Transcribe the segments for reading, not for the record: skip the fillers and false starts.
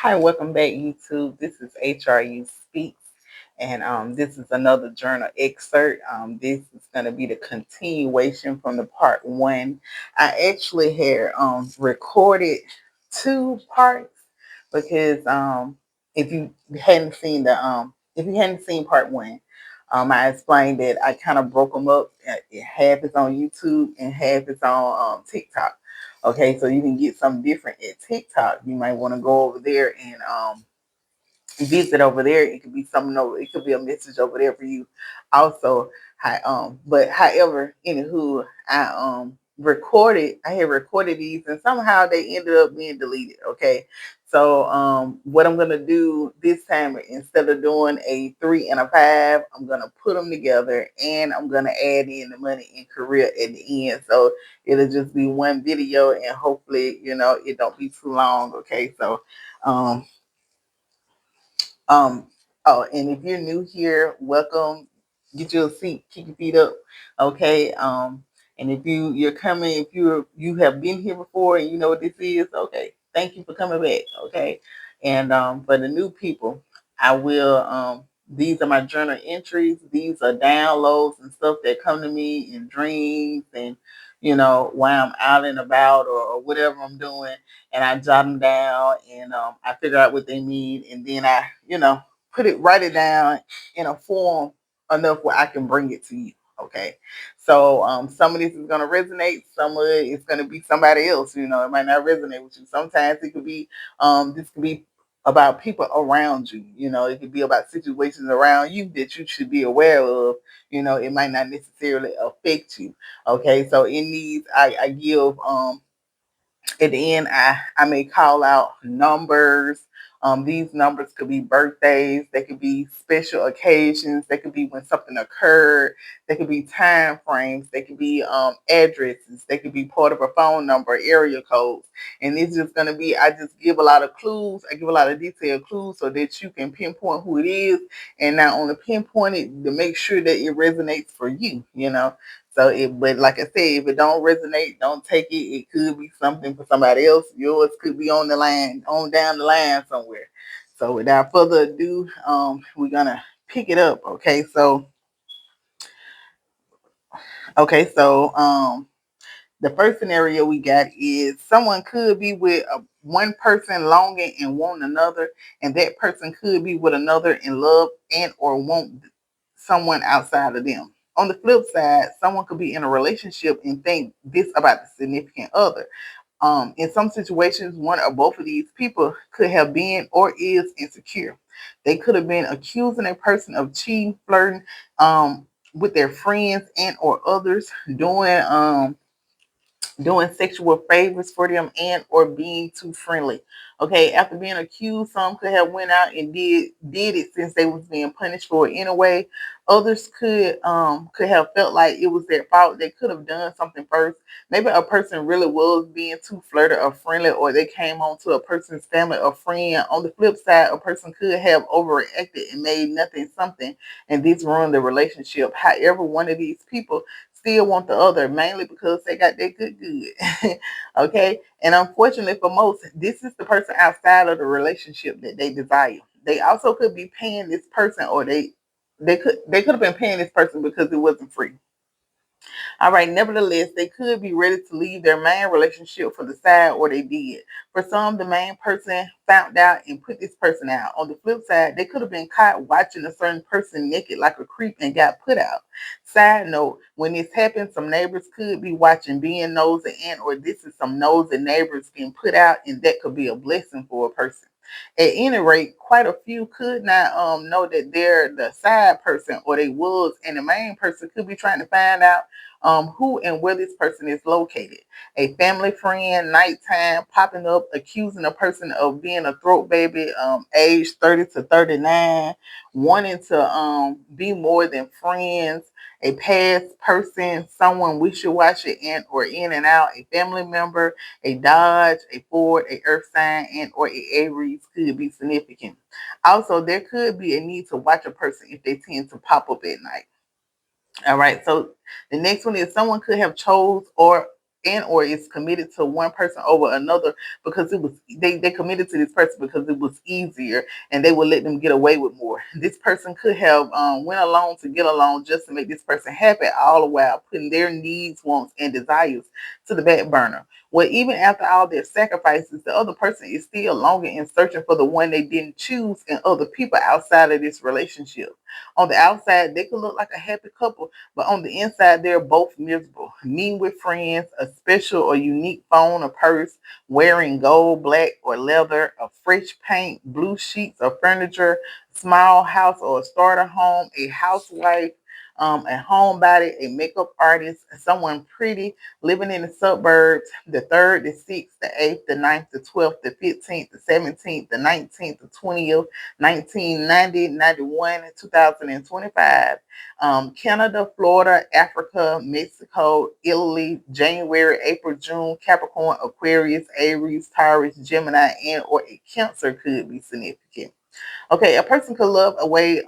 Hi, welcome back, YouTube. This is HRU Speaks, and this is another journal excerpt. This is going to be the continuation from the part one. I actually had recorded two parts because if you hadn't seen if you hadn't seen part one, I explained that I kind of broke them up. Half is on YouTube and half is on TikTok. Okay, so you can get something different at TikTok. You might want to go over there and visit over there. It could be something over. It could be a message over there for you. Also, but however, anywho, I had recorded these, and somehow they ended up being deleted. Okay, so what I'm gonna do this time, instead of doing a 3 and a 5, I'm gonna put them together, and I'm gonna add in the money and career at the end. So it'll just be one video, and hopefully, it don't be too long. Okay, so um um, oh, and if you're new here, welcome. Get you a seat, keep your feet up. Okay. And if you're coming, if you have been here before and you know what this is, okay. Thank you for coming back. Okay. And for the new people, I will these are my journal entries. These are downloads and stuff that come to me in dreams and while I'm out and about or whatever I'm doing, and I jot them down, and I figure out what they mean, and then I, write it down in a form enough where I can bring it to you. Okay, so some of this is gonna resonate, some of it is gonna be somebody else. It might not resonate with you. Sometimes it could be this could be about people around you. It could be about situations around you that you should be aware of. It might not necessarily affect you. Okay, so in these, I give at the end, I may call out numbers. These numbers could be birthdays, they could be special occasions, they could be when something occurred, they could be time frames, they could be addresses, they could be part of a phone number, area codes. And it's just going to be, I just give a lot of clues, I give a lot of detailed clues so that you can pinpoint who it is, and not only pinpoint it, to make sure that it resonates for you. So but like I said, if it don't resonate, don't take it. It could be something for somebody else. Yours could be on the line, on down the line somewhere. So without further ado, we're gonna pick it up. Okay, so the first scenario we got is someone could be with one person longing and want another, and that person could be with another in love and or want someone outside of them. On the flip side, someone could be in a relationship and think this about the significant other. In some situations, one or both of these people could have been or is insecure. They could have been accusing a person of cheating, flirting with their friends and or others, doing sexual favors for them and or being too friendly. Okay, after being accused, some could have went out and did it since they was being punished for it anyway. Others could have felt like it was their fault. They could have done something first. Maybe a person really was being too flirty or friendly, or they came on to a person's family or friend. On the flip side, a person could have overreacted and made nothing something, and this ruined the relationship. However, one of these people still want the other, mainly because they got that good. Okay. And unfortunately for most, this is the person outside of the relationship that they desire. They also could be paying this person, or they could have been paying this person because it wasn't free. All right, nevertheless, they could be ready to leave their main relationship for the side, or they did. For some, the main person found out and put this person out. On the flip side, they could have been caught watching a certain person naked like a creep and got put out. Side note, when this happens, some neighbors could be watching, being nosy, and or this is some nosy neighbors getting put out, and that could be a blessing for a person. At any rate, quite a few could not know that they're the side person, or they was, and the main person could be trying to find out who and where this person is located. A family friend, nighttime, popping up, accusing a person of being a throat baby, age 30 to 39, wanting to be more than friends, a past person, someone wishy-washy and or in and out, a family member, a Dodge, a Ford, a Earth sign, and or a Aries could be significant. Also, there could be a need to watch a person if they tend to pop up at night. All right. So the next one is someone could have chose or and or is committed to one person over another because they committed to this person because it was easier and they would let them get away with more. This person could have went along to get along just to make this person happy, all the while putting their needs, wants, and desires to the back burner. Well, even after all their sacrifices, the other person is still longing and searching for the one they didn't choose in other people outside of this relationship. On the outside, they could look like a happy couple, but on the inside, they're both miserable. Meeting with friends, a special or unique phone or purse, wearing gold, black, or leather, a fresh paint, blue sheets or furniture, small house or a starter home, a housewife, a homebody, a makeup artist, someone pretty, living in the suburbs, the 3rd, the 6th, the 8th, the 9th, the 12th, the 15th, the 17th, the 19th, the 20th, 1990, 91, 2025. Canada, Florida, Africa, Mexico, Italy, January, April, June, Capricorn, Aquarius, Aries, Taurus, Gemini, and or a Cancer could be significant. Okay, a person could love a way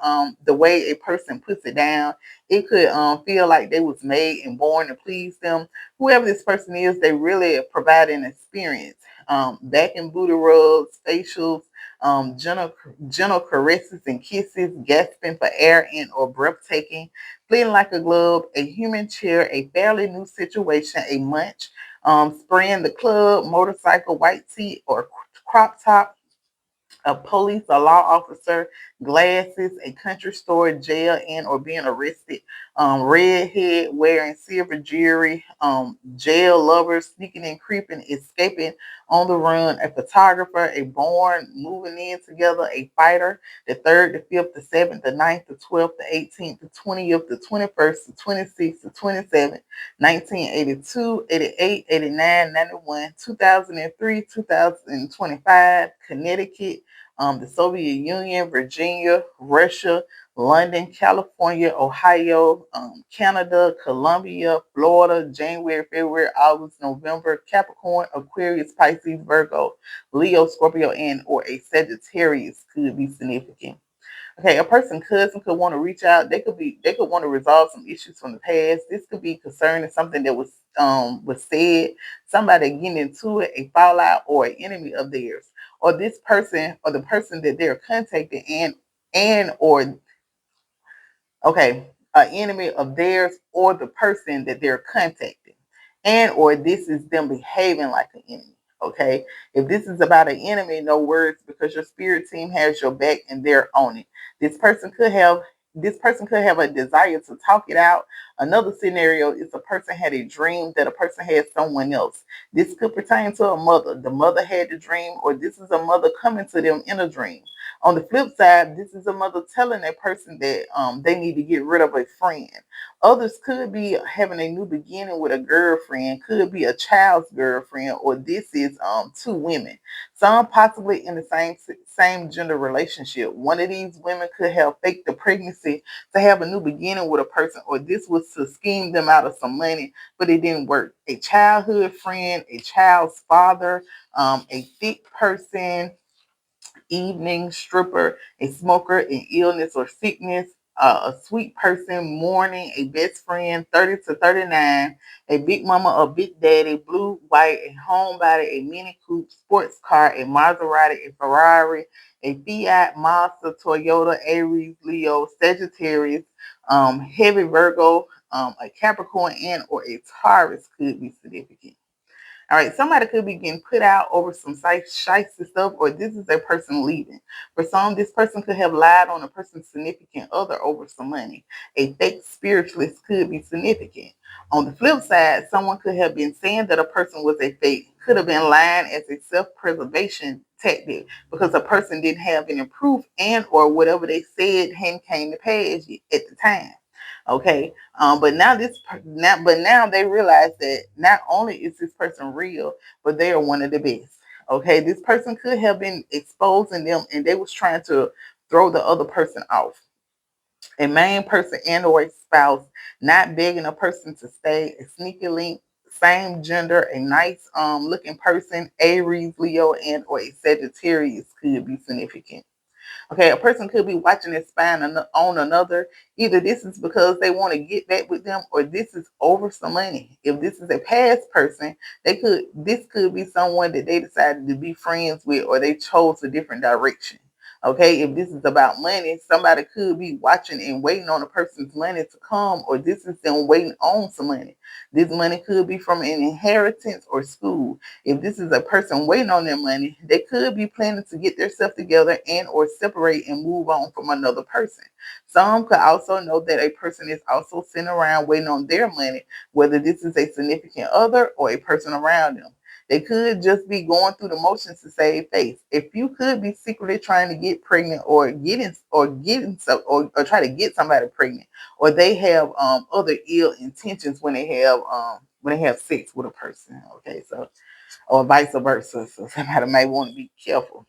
the way a person puts it down. It could feel like they was made and born to please them. Whoever this person is, they really provide an experience. Back and booty rubs, facials, gentle caresses and kisses, gasping for air and or breathtaking, fleeing like a glove, a human chair, a fairly new situation, a munch, spraying the club, motorcycle, white tee, or crop top, a police, a law officer, glasses, a country store, jail, and or being arrested, redhead, wearing silver jewelry, jail lovers, sneaking and creeping, escaping on the run, a photographer, a born, moving in together, a fighter, the 3rd, the 5th, the 7th, the 9th, the 12th, the 18th, the 20th, the 21st, the 26th, the 27th, 1982, 88, 89, 91, 2003, 2025, Connecticut, the Soviet Union, Virginia, Russia, London, California, Ohio, Canada, Colombia, Florida, January, February, August, November, Capricorn, Aquarius, Pisces, Virgo, Leo, Scorpio, and or a Sagittarius could be significant. Okay, a person cousin could want to reach out. They could want to resolve some issues from the past. This could be concerning something that was said, somebody getting into it, a fallout, or an enemy of theirs, or this person or the person that they're contacting and or okay, an enemy of theirs or the person that they're contacting, and or this is them behaving like an enemy. Okay, if this is about an enemy, no words because your spirit team has your back and they're on it. This person could have this person could have a desire to talk it out. Another scenario is a person had a dream that a person had someone else. This could pertain to a mother. The mother had the dream, or this is a mother coming to them in a dream. On the flip side, this is a mother telling a person that they need to get rid of a friend. Others could be having a new beginning with a girlfriend, could be a child's girlfriend, or this is two women. Some possibly in the same gender relationship. One of these women could have faked the pregnancy to have a new beginning with a person, or this was to scheme them out of some money, but it didn't work. A childhood friend, a child's father, a thick person, evening stripper, a smoker in illness or sickness, a sweet person, mourning, a best friend, 30 to 39, a big mama or big daddy, blue, white, a homebody, a mini coupe, sports car, a Maserati, a Ferrari, a Fiat, Mazda, Toyota, Aries, Leo, Sagittarius, heavy Virgo, a Capricorn, and or a Taurus could be significant. All right, somebody could be getting put out over some shiesty stuff, or this is a person leaving. For some, this person could have lied on a person's significant other over some money. A fake spiritualist could be significant. On the flip side, someone could have been saying that a person was a fake, could have been lying as a self-preservation tactic because a person didn't have any proof and or whatever they said hadn't came to pass at the time. Okay, but now they realize that not only is this person real, but they are one of the best. Okay, this person could have been exposing them, and they was trying to throw the other person off. A main person and or a spouse, not begging a person to stay, a sneaky link, same gender, a nice looking person, Aries, Leo, and or a Sagittarius could be significant. Okay, a person could be watching their spine on another. Either this is because they want to get back with them, or this is over some money. If this is a past person, this could be someone that they decided to be friends with, or they chose a different direction. Okay, if this is about money, somebody could be watching and waiting on a person's money to come, or this is them waiting on some money. This money could be from an inheritance or school. If this is a person waiting on their money, they could be planning to get themselves together and or separate and move on from another person. Some could also know that a person is also sitting around waiting on their money, whether this is a significant other or a person around them. They could just be going through the motions to save face. If you could be secretly trying to get pregnant, or try to get somebody pregnant, or they have other ill intentions when they have sex with a person. Okay, so, or vice versa. So somebody may want to be careful.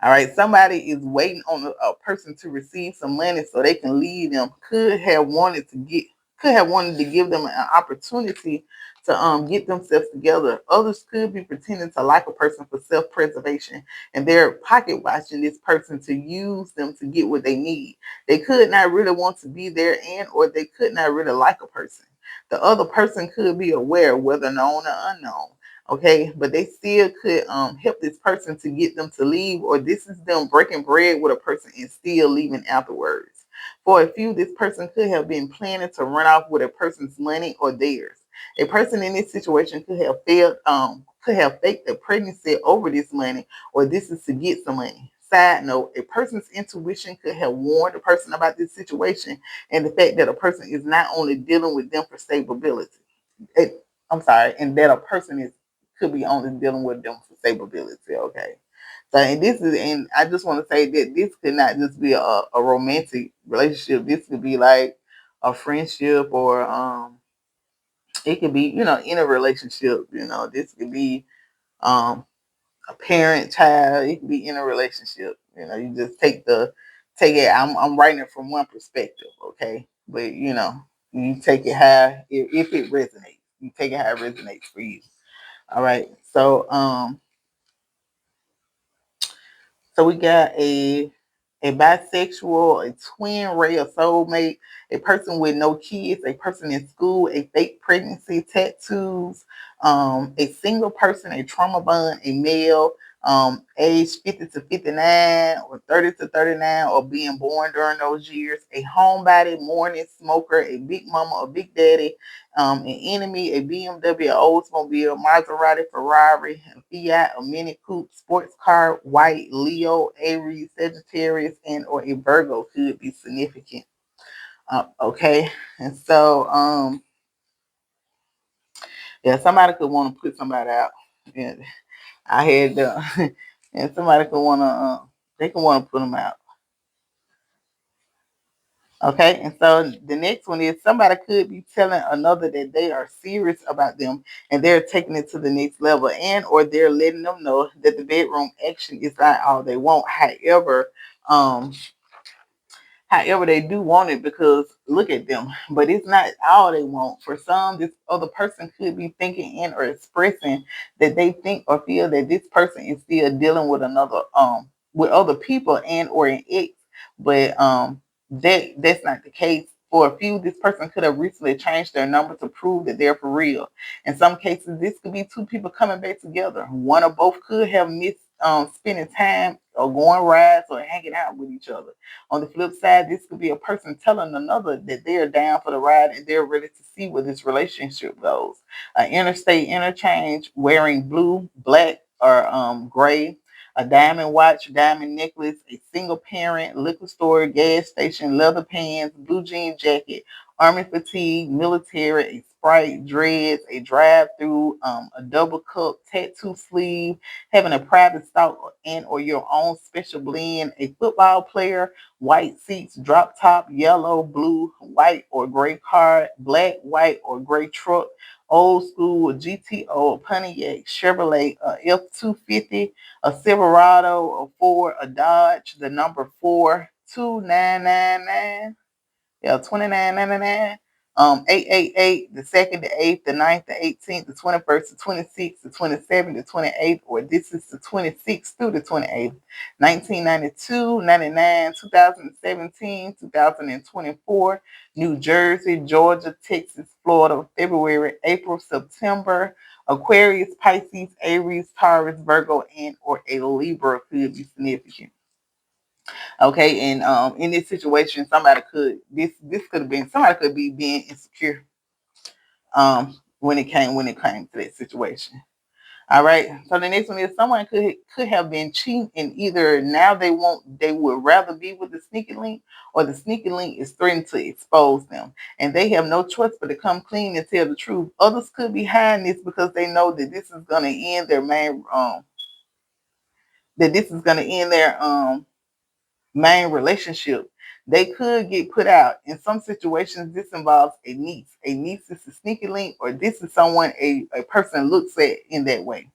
All right, somebody is waiting on a person to receive some money so they can lead them. Could have wanted to give them an opportunity to get themselves together. Others could be pretending to like a person for self-preservation, and they're pocket watching this person to use them to get what they need. They could not really want to be there, and or they could not really like a person. The other person could be aware, whether known or unknown. Okay, but they still could help this person to get them to leave, or this is them breaking bread with a person and still leaving afterwards. For a few, this person could have been planning to run off with a person's money or theirs. A person in this situation could have faked a pregnancy over this money, or this is to get some money. Side note, a person's intuition could have warned a person about this situation and the fact that a person is not only dealing with them for stability. I'm sorry, and that a person is could be only dealing with them for stability. Okay. So, and I just want to say that this could not just be a romantic relationship. This could be like a friendship, or it could be, in a relationship. This could be um a parent child. It could be in a relationship. You just take it. I'm writing it from one perspective, okay? But you take it how, if it resonates. You take it how it resonates for you. All right. So we got a bisexual, a twin ray, a soulmate, a person with no kids, a person in school, a fake pregnancy, tattoos, a single person, a trauma bond, a male, age 50 to 59 or 30 to 39, or being born during those years, a homebody, morning smoker, a big mama, a big daddy, an enemy, a BMW, a Oldsmobile, Maserati, Ferrari, a Fiat, a Mini Coupe, sports car, white, Leo, Aries, Sagittarius, and or a Virgo could be significant. Okay, and so yeah, somebody could want to put somebody out. Yeah, I had and somebody could want to they can want to put them out. Okay, and so the next one is somebody could be telling another that they are serious about them and they're taking it to the next level, and or they're letting them know that the bedroom action is not all they want. Um, However, they do want it because look at them, but it's not all they want. For some, this other person could be thinking and or expressing that they think or feel that this person is still dealing with with other people and or an ex, but that's not the case. For a few, this person could have recently changed their number to prove that they're for real. In some cases, this could be two people coming back together. One or both could have missed spending time or going rides or hanging out with each other. On the flip side, this could be a person telling another that they're down for the ride and they're ready to see where this relationship goes. An interstate interchange, wearing blue, black, or gray, a diamond watch, diamond necklace, a single parent, liquor store, gas station, leather pants, blue jean jacket, army fatigue, military, a Sprite, dreads, a drive-through, a double cup, tattoo sleeve, having a private stock and or your own special blend, a football player, white seats, drop top, yellow, blue, white or gray car, black, white or gray truck, old school, GTO, a Pontiac, Chevrolet, a F-250, a Silverado, a Ford, a Dodge, the number 42999. Yeah, 2999. 888, the 2nd, the 8th, the 9th, the 18th, the 21st, the 26th, the 27th, the 28th, or this is the 26th through the 28th, 1992, 99, 2017, 2024, New Jersey, Georgia, Texas, Florida, February, April, September, Aquarius, Pisces, Aries, Taurus, Virgo, and or a Libra could be significant. Okay, and in this situation, this could have been somebody could be being insecure when it came to that situation. All right. So the next one is someone could have been cheating, and either now they would rather be with the sneaky link, or the sneaky link is threatening to expose them, and they have no choice but to come clean and tell the truth. Others could be hiding this because they know that this is going to end their main relationship. They could get put out. In some situations, this involves a niece. A niece is a sneaky link, or this is someone a person looks at in that way.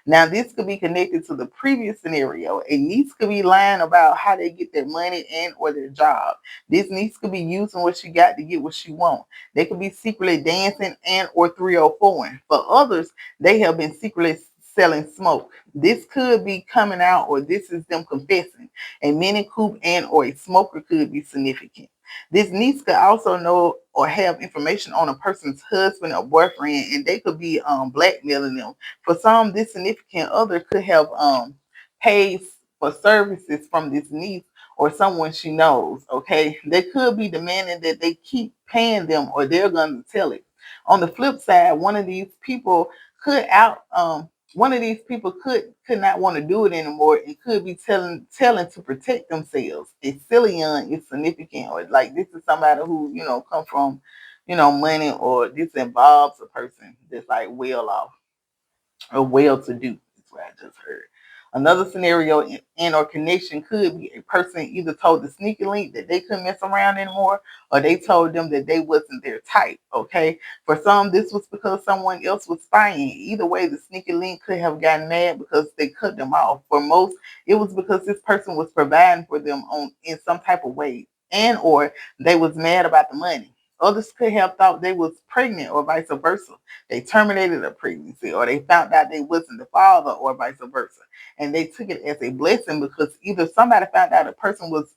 Now, this could be connected to the previous scenario. A niece could be lying about how they get their money and or their job. This niece could be using what she got to get what she wants. They could be secretly dancing and or 304. For others, they have been secretly selling smoke. This could be coming out, or this is them confessing. A mini coupe and or a smoker could be significant. This niece could also know or have information on a person's husband or boyfriend, and they could be blackmailing them. For some, this significant other could have paid for services from this niece or someone she knows. Okay, they could be demanding that they keep paying them, or they're going to tell it. On the flip side, could out one of these people could not want to do it anymore and could be telling to protect themselves. A Cillian is significant, or like this is somebody who come from money, or this involves a person that's like well off or well to do. That's what I just heard. Another scenario in or connection could be a person either told the sneaky link that they couldn't mess around anymore, or they told them that they wasn't their type. Okay. For some, this was because someone else was spying. Either way, the sneaky link could have gotten mad because they cut them off. For most, it was because this person was providing for them in some type of way, and or they was mad about the money. Others could have thought they was pregnant, or vice versa. They terminated a pregnancy, or they found out they wasn't the father, or vice versa, and they took it as a blessing because either somebody found out a person was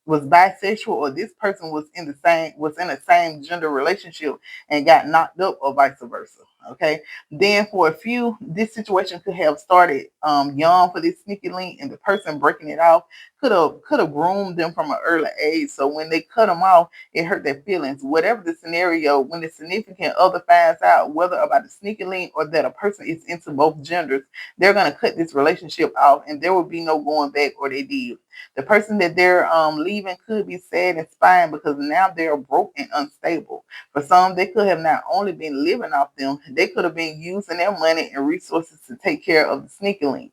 bisexual, or this person was in the same gender relationship and got knocked up, or vice versa. Okay. Then for a few, this situation could have started young for this sneaky link, and the person breaking it off could have groomed them from an early age. So when they cut them off, it hurt their feelings. Whatever the scenario, when the significant other finds out whether about the sneaky link or that a person is into both genders, they're gonna cut this relationship off, and there will be no going back, or they did. The person that they're leaving could be sad and spying because now they're broke and unstable. For some, they could have not only been living off them, they could have been using their money and resources to take care of the sneaky link.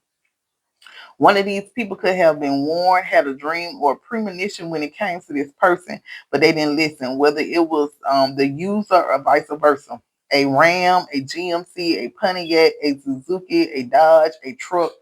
One of these people could have been warned, had a dream or a premonition when it came to this person, but they didn't listen, whether it was the user or vice versa. A Ram, a GMC, a Pontiac, a Suzuki, a Dodge, a truck,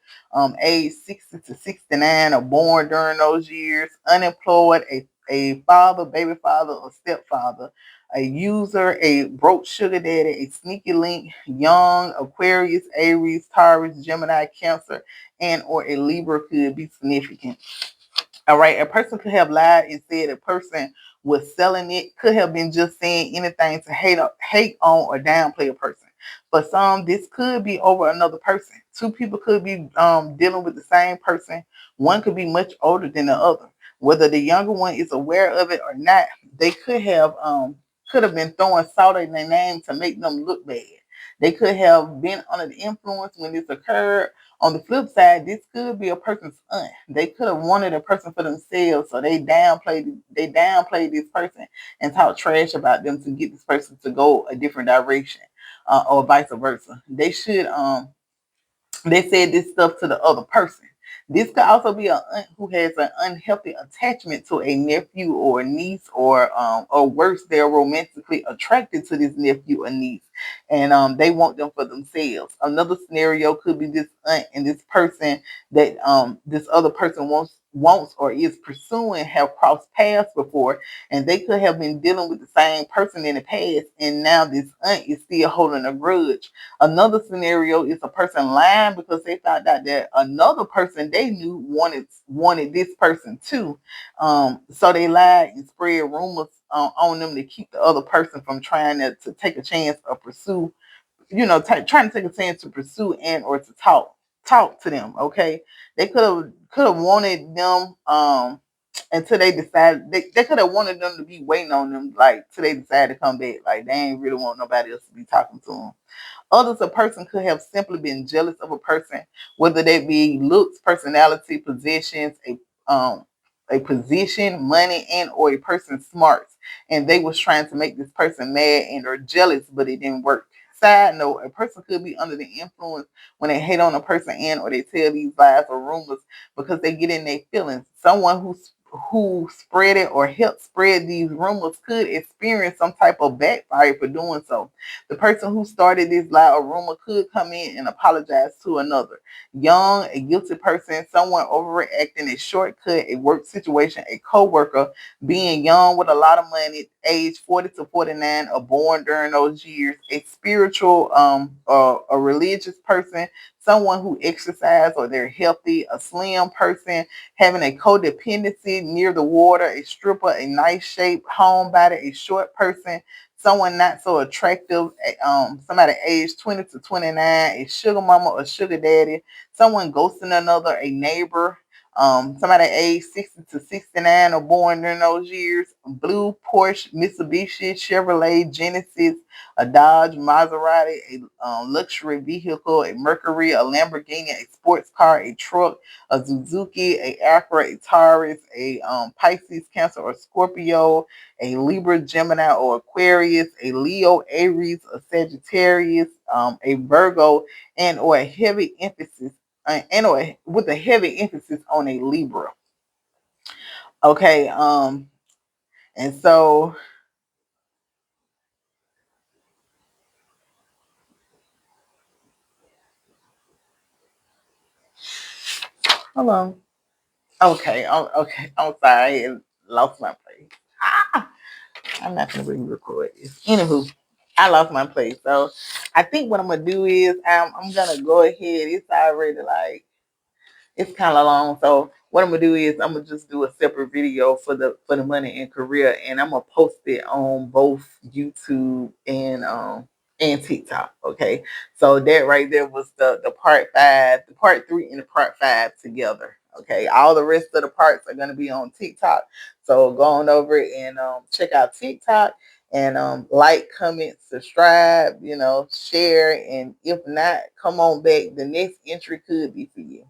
age 60 to 69, or born during those years, unemployed, a father, baby father, or stepfather, a user, a broke sugar daddy, a sneaky link, young, Aquarius, Aries, Taurus, Gemini, Cancer, and or a Libra could be significant. All right, a person could have lied and said a person was selling it, could have been just saying anything to hate on or downplay a person. For some, this could be over another person. Two people could be dealing with the same person. One could be much older than the other. Whether the younger one is aware of it or not, they could have been throwing salt in their name to make them look bad. They could have been under the influence when this occurred. On the flip side, this could be a person's aunt. They could have wanted a person for themselves, so they downplayed this person and talked trash about them to get this person to go a different direction, or vice versa. They said this stuff to the other person. This could also be an aunt who has an unhealthy attachment to a nephew or a niece, or worse, they're romantically attracted to this nephew or niece. and they want them for themselves. Another scenario could be this aunt and this person that this other person wants or is pursuing have crossed paths before, and they could have been dealing with the same person in the past, and now this aunt is still holding a grudge. Another scenario is a person lying because they found out that another person they knew wanted this person too. So they lied and spread rumors on them to keep the other person from trying to take a chance or pursue, trying to take a chance to pursue and or to talk to them. Okay, they could have wanted them until they decided they could have wanted them to be waiting on them like till they decided to come back. Like they ain't really want nobody else to be talking to them. Others, a person could have simply been jealous of a person, whether they be looks, personality, possessions, a position, money, and or a person's smarts, and they was trying to make this person mad and or jealous, but it didn't work. Side note: a person could be under the influence when they hate on a person and or they tell these lies or rumors because they get in their feelings. Someone who spread it or helped spread these rumors could experience some type of backfire for doing so. The person who started this lie or rumor could come in and apologize to another. Young, a guilty person, someone overreacting, a shortcut, a work situation, a co-worker, being young with a lot of money, age 40 to 49, or born during those years, a spiritual, a religious person, someone who exercise or they're healthy, a slim person, having a codependency near the water, a stripper, a nice shape, homebody, a short person, someone not so attractive, somebody age 20 to 29, a sugar mama or sugar daddy, someone ghosting another, a neighbor, somebody age 60 to 69 or born during those years, blue Porsche, Mitsubishi, Chevrolet, Genesis, a Dodge, Maserati, a luxury vehicle, a Mercury, a Lamborghini, a sports car, a truck, a Suzuki, a Acura, a Taurus, a Pisces, Cancer, or Scorpio, a Libra, Gemini, or Aquarius, a Leo, Aries, a Sagittarius, a Virgo, and or a heavy emphasis, and or with a heavy emphasis on a Libra. Okay, and so hold on. Okay, okay. I'm sorry, I lost my place. Ah, I'm not gonna really record this. Anywho, I lost my place. So I think what I'm gonna do is I'm gonna go ahead. It's already like it's kind of long. So what I'm gonna do is I'm gonna just do a separate video for the money and career, and I'm gonna post it on both YouTube and TikTok. Okay, so that right there was the part five, the part three, and the part five together. Okay, all the rest of the parts are gonna be on TikTok. So go on over and check out TikTok and like, comment, subscribe, share, and if not, come on back. The next entry could be for you.